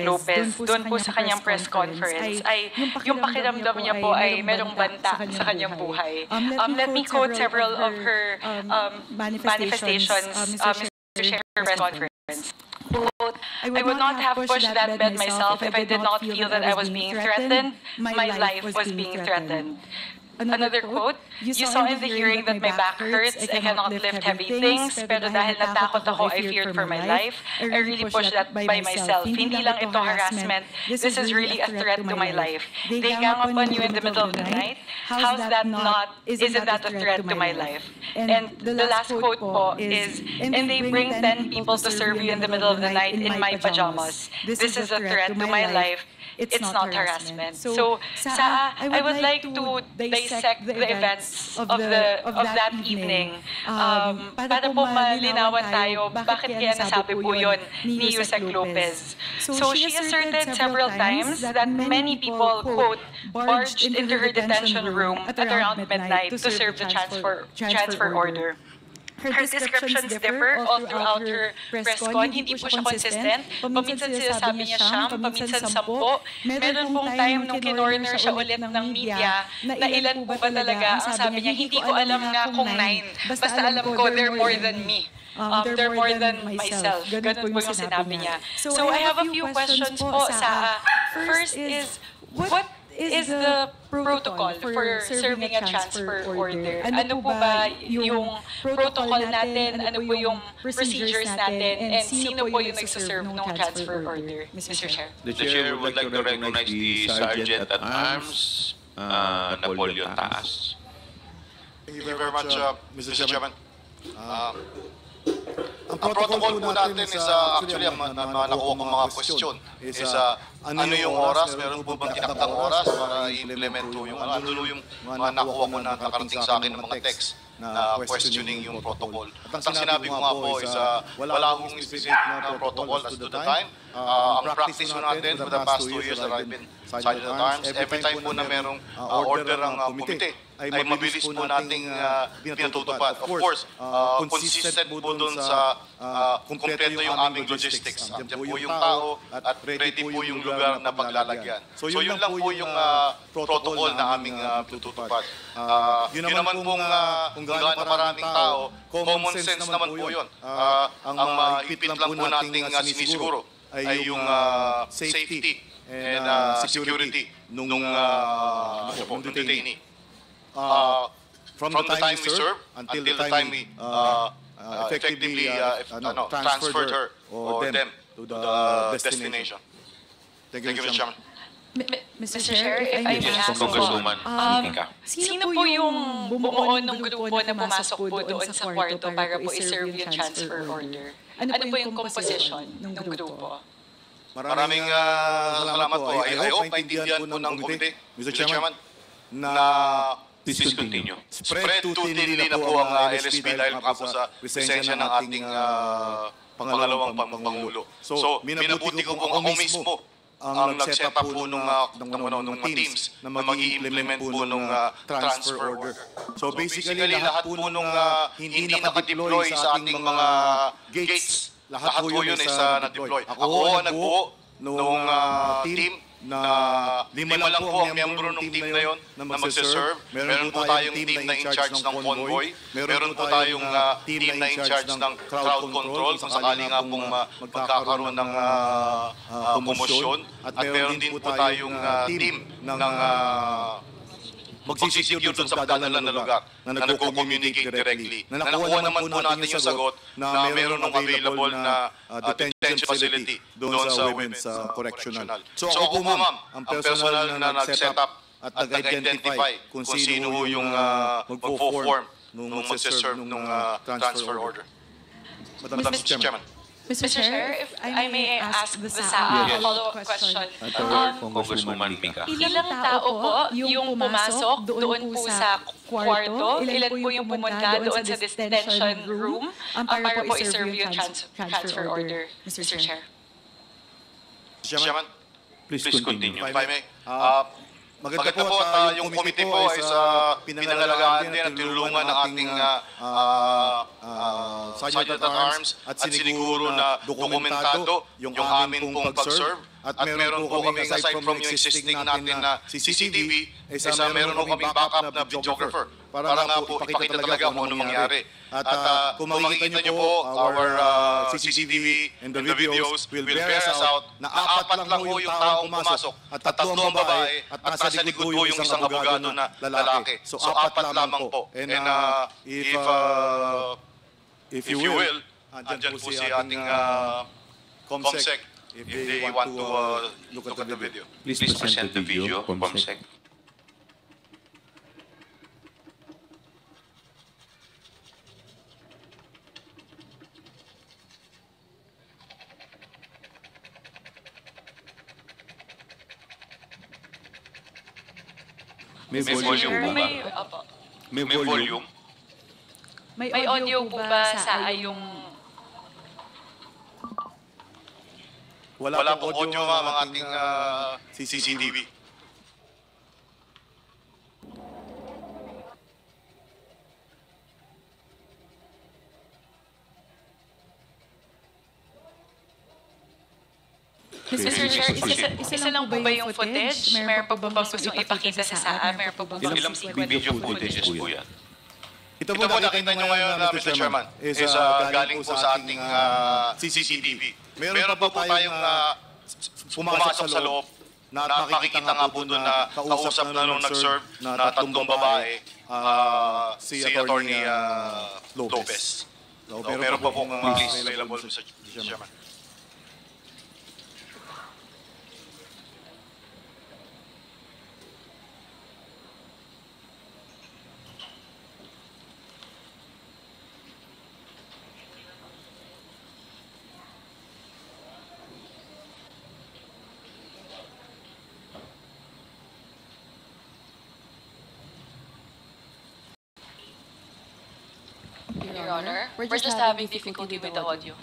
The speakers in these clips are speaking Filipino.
Lopez, doon po sa kanyang press conference, ay yung pakiramdam niya po ay merong banta sa kanyang buhay. Let me quote several of her manifestations, Mr. Chair, press conference. Quote, I would not have pushed that bed myself if I did not feel that I was being threatened. My life was being threatened. Another quote, you saw in the hearing that my back hurts, I cannot lift heavy things, pero dahil natakot ako, I feared for my life. I really pushed that by myself. Hindi lang ito harassment, this is really a threat to my life. They gang up on you in the middle of the night, how's that not, isn't that a threat to my life? And the last quote po is, and they bring 10 people to serve you in the middle of the night in my pajamas. This is a threat to my life. It's not harassment. So, I would like to dissect the events of that evening para po malinawan tayo bakit kaya nasabi po yun ni Yusek Lopez. So she asserted several times that many people, quote, barged into her detention room at around midnight to serve the transfer order. Her descriptions differ all throughout her press con. Hindi po siya consistent. Paminsan sinasabi niya siyam, paminsan 10. Meron pong time nung kinorner siya ulit ng media na ilan po ba talaga. Ang sabi niya, hindi ko alam nga kung 9. Basta alam ko, they're more than me. They're more than myself. Ganun po yung sinabi niya. So I have a few questions po sa first is, what is the protocol for serving a transfer order? Ano po ba yung protocol natin? Ano po yung procedures natin? And sino po yung nagsaserve ng transfer order, Mr. Chair? The Chair would like to recognize the Sergeant at Arms, Napoleon Taas. Thank you very much, Mr. Chairman. Ang protocol po natin is actually ang nakuha kong mga question is ano yung oras, meron po bang tinaktang oras para i-implement po yung ano yung mga nakuha ko na nakarating sa akin ng mga text na questioning yung protocol. At ang sinabi ko nga po is wala akong specific na protocol as to the time. Ang practice po natin for the past 2 years that I've been Sergeant at Arms, every time po na merong order ang komite, ay mabilis po nating pinatutupad. Of course, consistent po doon sa kumpleto yung aming logistics. Andiyan po yung tao at ready po yung lugar na paglalagyan. So yun lang po yung protocol na aming pinatutupad. Yun naman pong kung gaano maraming tao, common sense naman po yun. Ang maipit lang po nating sinisiguro ay yung safety and security nung detainee. From the time we serve until the time we effectively transferred her or them to the destination. Thank you, Mr. Chairman. Mr. Chair, if I may ask po, sino po yung bumuo ng grupo na pumasok po doon sa kwarto para po i-serve yung transfer order? Ano po yung composition ng grupo? Maraming salamat po. I hope maintindihan po ng komite, Mr. Chairman, na Please continue. spread too thinly na po ang LSP dahil po sa presensya ng ating pangalawang Pangulo. So, minabuti ko po ako mismo ang nag-set up po ng mga teams na mag-i-implement po ng transfer order. So basically, lahat po nung hindi nakadeploy sa ating mga gates, lahat po yun ay na-deploy. Ako ang nagbuo nung team na lima lang po ang miyembro ng team na yon na magse-serve. Meron po tayong team na in charge ng convoy. Meron po tayong team na in charge ng crowd control kung sakali nga pong magkakaroon ng komosyon. At meron din po tayong team ng magsisecure doon sa padala na lugar na nagko-communicate directly. Na nakuha naman po natin yung sagot na meron ng available na detention facility doon sa Women's Correctional. So ako po ma'am, ang personal na nag-set up at nag-identify kung sino yung magpo-form nung magse-serve nung transfer order. Madam Chairman. Mr. Chair, if I may ask the follow-up question. Congresswoman Mika. Ilang tao po yung pumasok doon po sa kwarto? Ilan po yung pumunta doon sa detention room para po i-serve yung transfer order, Mr. Chair? Chairman, Please continue. if I may, Maganda po at yung committee po ay pinangalagaan din at tinulungan ng ating Sergeant at Arms at siniguro na dokumentado yung amin pong pag-serve. At meron po kami, aside from yung existing natin na CCTV, meron po kami backup na videographer para nga po ipakita talaga kung ano mangyari. At kung makikita nyo po, our CCTV and the videos will bear us out na apat lang po yung taong pumasok at tatlong babae at nasa likod po yung isang abogado na lalaki. So apat lamang po. And if you will, andyan po si ating COMSEC if they want to look at the video. Please present the video, COMSEC. May volume po ba? May volume? May audio po ba sa yung... Wala pong audio mga ating CCTV. Mr. Chair, isa lang po ba yung footage? Meron pa ba gustong ipakita sa saan? Meron pa ba Ilang video footages po yan? Ito po nakita nyo ngayon, Mr. Chairman, is galing po sa ating CCTV. Meron pa po tayong pumasok sa loob na makikita nga po doon na kausap na nung nag-serve na tatlong babae, si Attorney Lopez. Meron pa po available, Mr. Chairman. Your Honor, we're just having difficulty with the audio.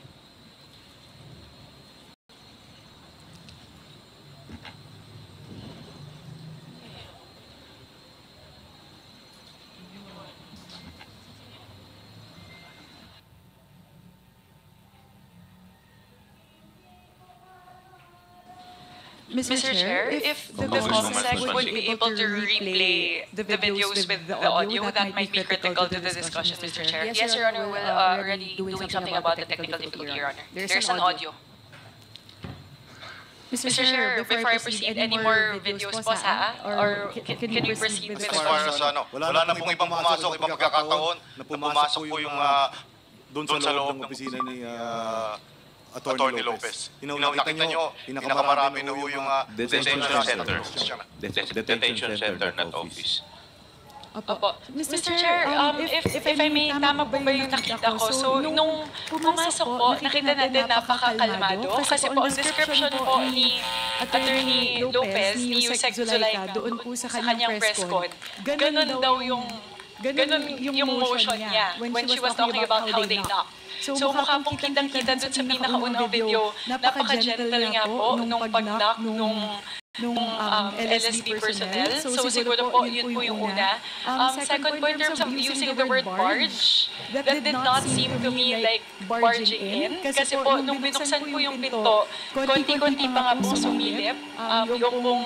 Mr. Chair, if the COMSEC would be able to replay the videos with the audio, that might be critical to the discussion, Mr. Chair. Yes, Your Honor, we're already doing something about the technical difficulty, Your Honor. There's an audio. Mr. Chair, before I proceed, any more videos po sa or can you proceed with the As far as wala na pong ibang pumasok, ibang pagkakataon na pumasok po yung doon sa loob ng opisina ni Attorney Lopez. Nakita nyo, pinakamarami na po yung Detention center. Detention center, not office. Opo. Mr. Chair, if I may, tama po ba yung nakita ko? So, nung pumasok po, nakita natin napakakalmado. Kasi po, ang description po ni Attorney Lopez, ni Yusek Zulaika, doon po sa kanyang press con, ganun daw yung motion niya when she was talking about how they knock. So mukha pong kitang-kita dun sa pinakaunang video, napaka-gentle nga po nung pag-knock nung LSB personnel. So siguro po, yun po yung una. Second po, in terms of using the word barge, that did not seem to me like barging in. Kasi po, nung binuksan po yung pinto, konti-konti pa nga pong sumilip yung pong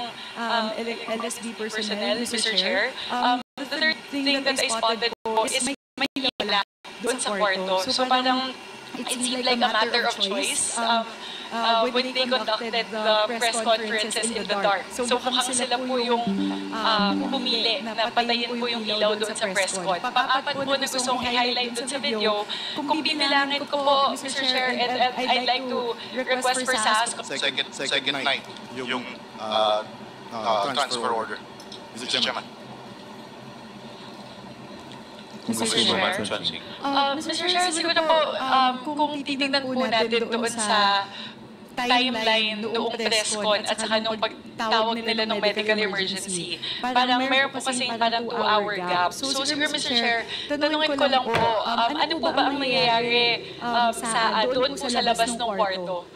LSB personnel, Mr. Chair. The third thing that I spotted po is may hila doon sa kwarto. So parang it seemed like a matter of choice when they conducted the press conferences in the dark. So mukhang sila po yung pumili na patayin po yung ilaw doon sa press con. Pang-apat po na gustong i-highlight doon sa video, kung bibilangin ko po, Mr. Chair, and I'd like to request for SAS. Second night, yung transfer order. Mr. Chairman. Mr. Chair. Mr. Chair, siguro po, kung titignan po natin doon sa timeline noong press con at saka nung pagtawag nila ng medical emergency, parang meron po kasing parang 2-hour gap. So siguro, Mr. Chair, tanungin ko lang po, ano po ba ang nangyayari doon po sa labas ng kwarto?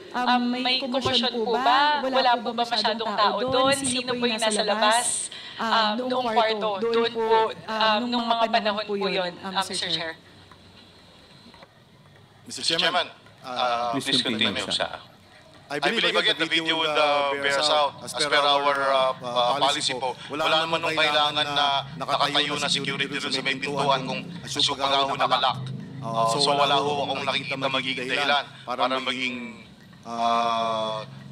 May commotion po ba? Wala po ba masyadong tao doon? Sino po yung nasa labas? noong kwarto, doon po, nung mga panahon po yun, Mr. Chair. Mr. Chairman, Please continue, sir. I believe again the video would bears out as per our policy po. Wala naman nung kailangan na nakatayo na security doon sa may pintuan kung pagka ho nakalak. So wala ho akong nakikita magiging dahilan para maging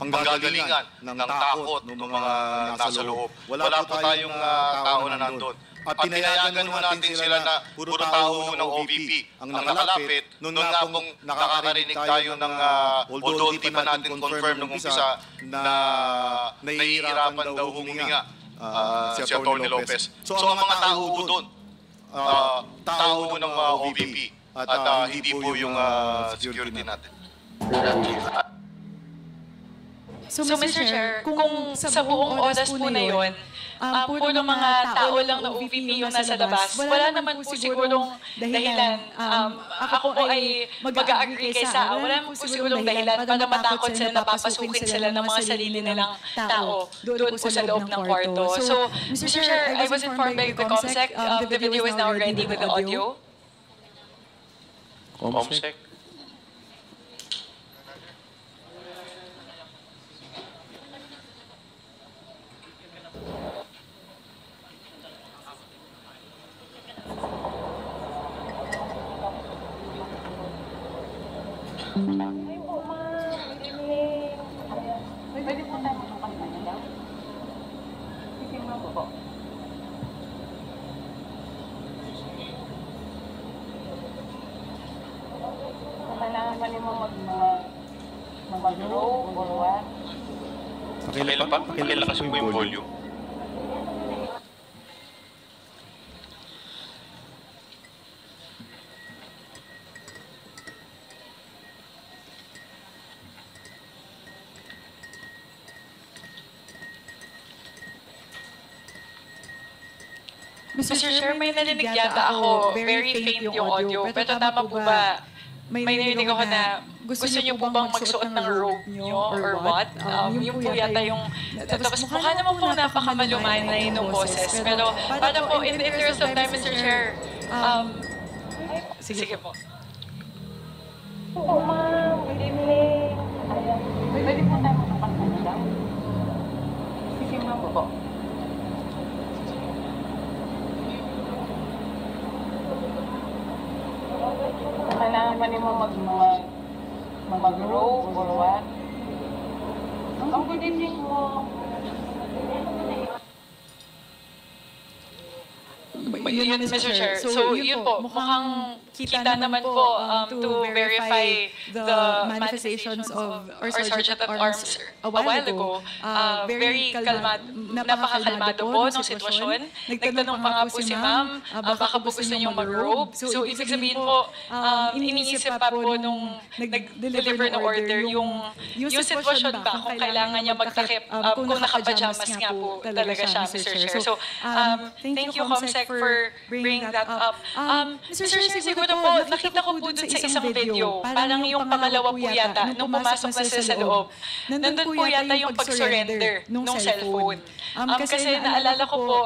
panggagalingan ng takot ng mga nasa loob. Wala po tayong tao na nandun. At pinayagan ho natin sila na puro tao ng OVP ang nakalapit. Noon nga pong nakakarinig tayo ng, although hindi pa natin confirm nung umpisa na nahihirapan daw huminga si Atty. Lopez. So ang mga tao po doon, tao po ng OVP at hindi po yung security natin. So, Mr. Chair, kung sa buong oras po na yun, puro mga tao lang na OVP yung nasa labas, wala naman po sigurong dahilan. Ako po ay mag-agree kay Saa. Wala naman po sigurong dahilan para matakot sila na papasukin sila ng mga sarili nilang tao doon po sa loob ng kwarto. So, Mr. Chair, I was informed by the COMSEC, the video is now ready with the audio. COMSEC? Pwede po tayo makapagpapalala? Titingnan mo po. Kailangan pa mo mag-grow or what? Pakailan pa? Pakailan kasi po yung volume. Mr. Chair, may narinig yata ako, very faint yung audio, pero tama po ba, may narinig ako na gusto niyo po bang magsuot ng robe niyo or what? Yun po yata yung, tapos mukha naman po napakamalumanay ng boses, pero para po, in the interest of time, Mr. Chair, sige po. Oo, ma'am. Good evening. Pwede po tayo makapagpapalala? Sige ma'am po. Kailangan pa mo mag-grow or what? Ang good evening mo. Yun, Mr. Chair. So, yun po, mukhang kita naman po to verify the manifestations of our Sergeant at Arms a while ago. Very napakakalmado po ng sitwasyon. Nagtanong pa nga po si ma'am, baka po gusto niyong mag-robe. So, ibig sabihin po, iniisip pa po nung nag-deliver ng order yung sitwasyon ba kung kailangan niya magtakip, kung naka-pajamas nga po talaga siya, Mr. Chair. So, thank you, COMSEC, for bringing that up. Mr. Chair, siguro po, nakita ko po dun sa isang video, parang yung pangalawa po yata, nung pumasok na sila sa loob, nandun po yata yung pag-surrender nung cellphone. Kasi naalala ko po,